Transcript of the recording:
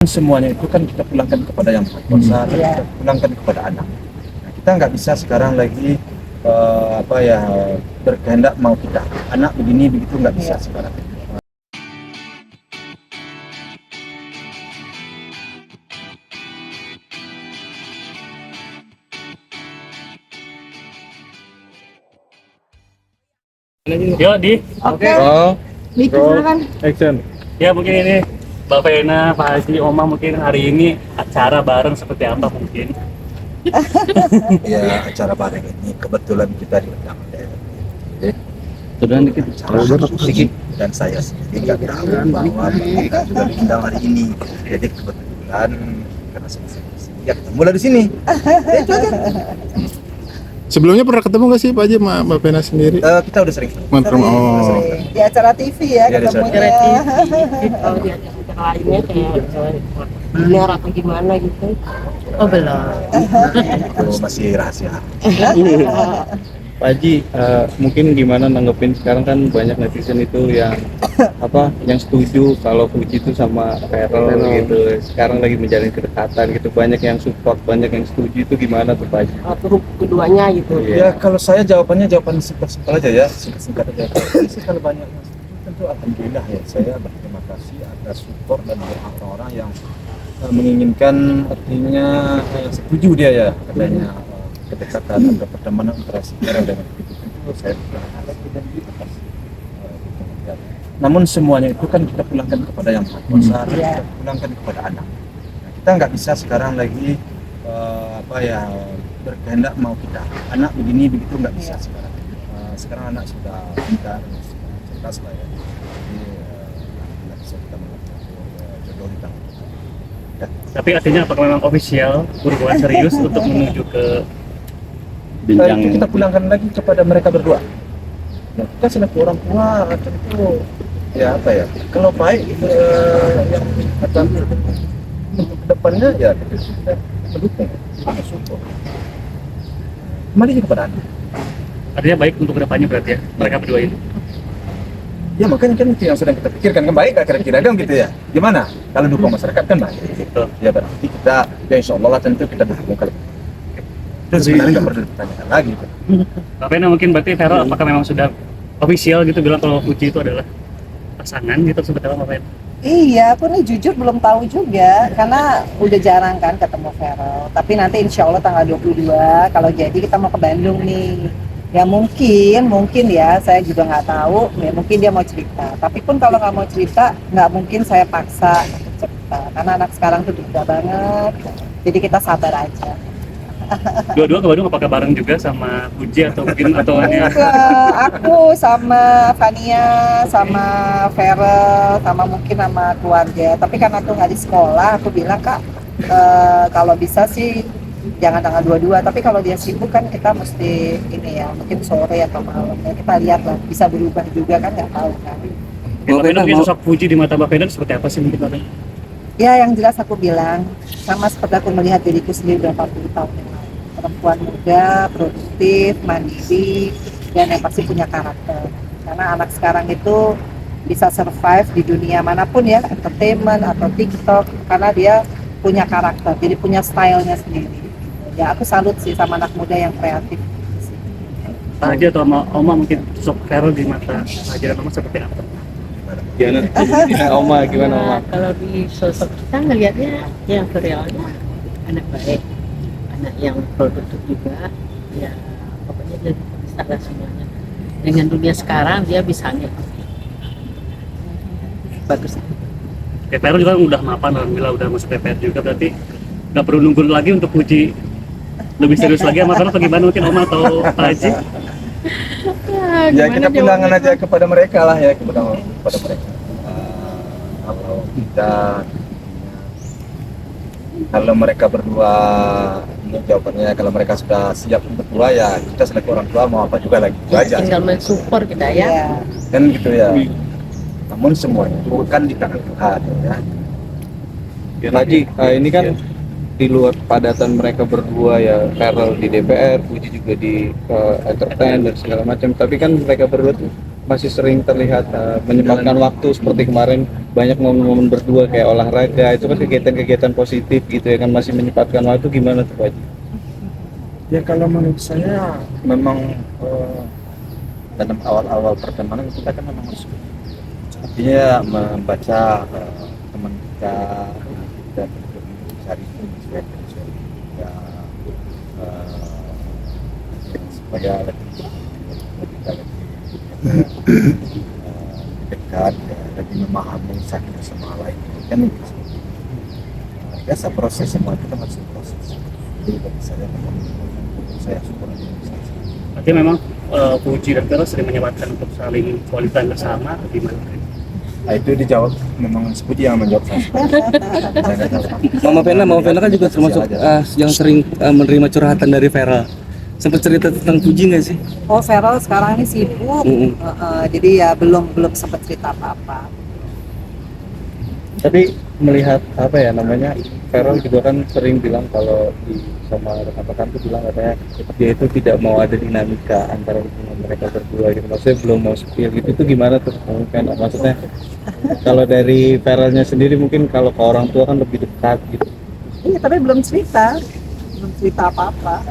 Semuanya itu kan kita pulangkan kepada yang Maha Kuasa, dan kita pulangkan kepada anak. Nah, kita nggak bisa sekarang lagi berkehendak mau kita anak begini begitu, nggak bisa sekarang. Yuk di. Oke. Oh, Silakan. action. Ya mungkin ini Mbak Vena, Pak Haji, Oma mungkin hari ini acara bareng seperti apa mungkin? Ya, acara bareng ini kebetulan kita diundang oleh Sudah dikit. dan saya sendiri nggak tahu bahwa kita juga diundang hari ini. Jadi kebetulan karena sama-sama di sini, ya ketemu lah di sini. Itu aja. Sebelumnya pernah ketemu nggak sih Pak Haji sama Mbak Vena sendiri? Kita udah sering. Oh. Di acara TV ya Iya, di acara ketemunya. Kalau di acara lainnya kayak dinner atau gimana gitu. Oh belum. Itu masih rahasia. Pak Haji, mungkin gimana nanggepin sekarang kan banyak netizen itu yang yang setuju kalau Puji itu sama Ferel gitu. Sekarang lagi menjalin kedekatan gitu. Banyak yang support, banyak yang setuju, itu gimana tuh Pak Haji? Grup keduanya gitu. Ya kalau saya jawaban simpel-simpel aja ya, singkat aja. Jadi sih kalau banyak yang setuju tentu alhamdulillah ya, saya berterima kasih atas support dan doa orang-orang yang menginginkan, artinya setuju dia ya adanya kedekatan atau pertemanan antara saudara dengan itu saya berterima kasih dan kita kasih. Namun semuanya itu kan kita pulangkan kepada yang Maha Kuasa, dan kita pulangkan kepada anak. Nah, kita nggak bisa sekarang lagi berkehendak mau kita anak begini begitu, nggak bisa sekarang. Sekarang anak sudah pintar, sudah cerdas lah ya. Jadi nggak bisa kita mengatur jodoh di tangan kita. Ya. Tapi artinya apakah memang official berhubungan serius untuk menuju ke Itu kita pulangkan lagi kepada mereka berdua. Ya, kita selaku orang tua tentu ya kalau baik yang akan untuk kedepannya ya kita mendukung, kita support. Kembali kepada anak. artinya baik untuk kedepannya berarti ya mereka berdua ini. Ya makanya kan itu yang sedang kita pikirkan, kan baik gak kira-kira dong gitu ya. Gimana? Kalau dukung masyarakat kan baik. Gitu. Ya berarti kita ya insya Allah lah tentu kita dukung kalau itu sebenarnya nggak perlu ditanyakan lagi. Mbak Vena mungkin berarti Ferel apakah memang sudah official gitu bilang kalau Puji itu adalah pasangan gitu seperti apa Mbak Vena? Iya, aku nih jujur belum tahu juga karena udah jarang kan ketemu Ferel. Tapi nanti insya Allah tanggal 22 kalau jadi kita mau ke Bandung nih. Ya mungkin ya, saya juga nggak tahu. Ya mungkin dia mau cerita. Tapi pun kalau nggak mau cerita, nggak mungkin saya paksa untuk cerita. Karena anak sekarang tuh beda banget. Jadi kita sabar aja. Dua-dua ke Bandung apakah bareng juga sama Puji atau mungkin atau hanya Aku sama Fania, sama Ferel, sama mungkin sama keluarga. Tapi karena aku nggak di sekolah, aku bilang Kak, kalau bisa sih jangan tanggal 22. Tapi kalau dia sibuk kan kita mesti ini ya, mungkin sore atau malam. Ya, kita lihat lah, bisa berubah juga kan nggak tahu kan. Mbak Vena mungkin sosok Puji di mata Mbak Vena seperti apa sih mungkin Mbak Vena? Ya yang jelas aku bilang, sama seperti aku melihat diriku sendiri udah 40 tahun yang lalu. Perempuan muda, produktif, mandiri, dan yang pasti punya karakter. Karena anak sekarang itu bisa survive di dunia manapun ya, entertainment atau TikTok, karena dia punya karakter, jadi punya stylenya sendiri. Ya aku salut sih sama anak muda yang kreatif. Pak Haji atau Oma mungkin sosok Ferel di mata Pak Haji dan Oma seperti apa? Gimana Oma, gimana Oma? Kalau di sosok kita ngelihatnya yang realnya anak baik, anak yang produktif juga, ya pokoknya dia bisa lah semuanya. Dengan dunia sekarang dia bisa ngikutin. Bagus. PPR juga udah mapan, alhamdulillah udah masuk PPR juga, berarti nggak perlu nunggu lagi untuk Puji lebih serius lagi sama Ferel atau gimana mungkin Oma atau Pak Haji? Ya kita pulangkan aja kepada mereka lah ya, kepada mereka. Kalau mereka berdua, ini jawabannya kalau mereka sudah siap berdua ya kita selaku orang tua mau apa juga lagi itu aja. Tinggal mensupport kita ya. Ya. Kan gitu ya. Namun semuanya bukan di tangan Tuhan ya. Pak Haji, ini kan di luar padatan mereka berdua ya, Ferel di DPR, Puji juga di entertain dan segala macam. Tapi kan mereka berdua tuh masih sering terlihat menyempatkan waktu seperti kemarin banyak momen-momen berdua kayak olahraga, itu kan kegiatan-kegiatan positif gitu ya kan, masih menyempatkan waktu, gimana tuh Pak Haji? Ya kalau menurut saya memang dalam awal-awal pertemanan kita kan memang harus artinya membaca teman kita untuk mencari inspirasi ya, supaya lebih kita lebih dekat ya, lebih memahami satu sama lain kan biasa proses, semua kita masih proses. Jadi bagi saya memang saya syukur aja bisa. Berarti memang Puji dan Vero sering menyempatkan untuk saling kualitas bersama atau gimana? Nah, itu dijawab memang Puji yang menjawab saya. Saya nggak tahu. Mama Vena kan juga termasuk yang sering menerima curhatan dari Vera. Sempat cerita tentang Puji nggak sih? Oh, Feral sekarang ini sibuk, jadi ya belum sempat cerita apa-apa. Tapi melihat apa ya namanya, Feral juga kan sering bilang kalau di sama rekan-rekan tuh bilang katanya dia itu tidak mau ada dinamika antara hubungan mereka berdua gitu, maksudnya belum mau spill gitu. Itu gimana tuh mungkin, maksudnya kalau dari Feralnya sendiri mungkin kalau ke orang tua kan lebih dekat gitu. Iya, tapi belum cerita apa-apa.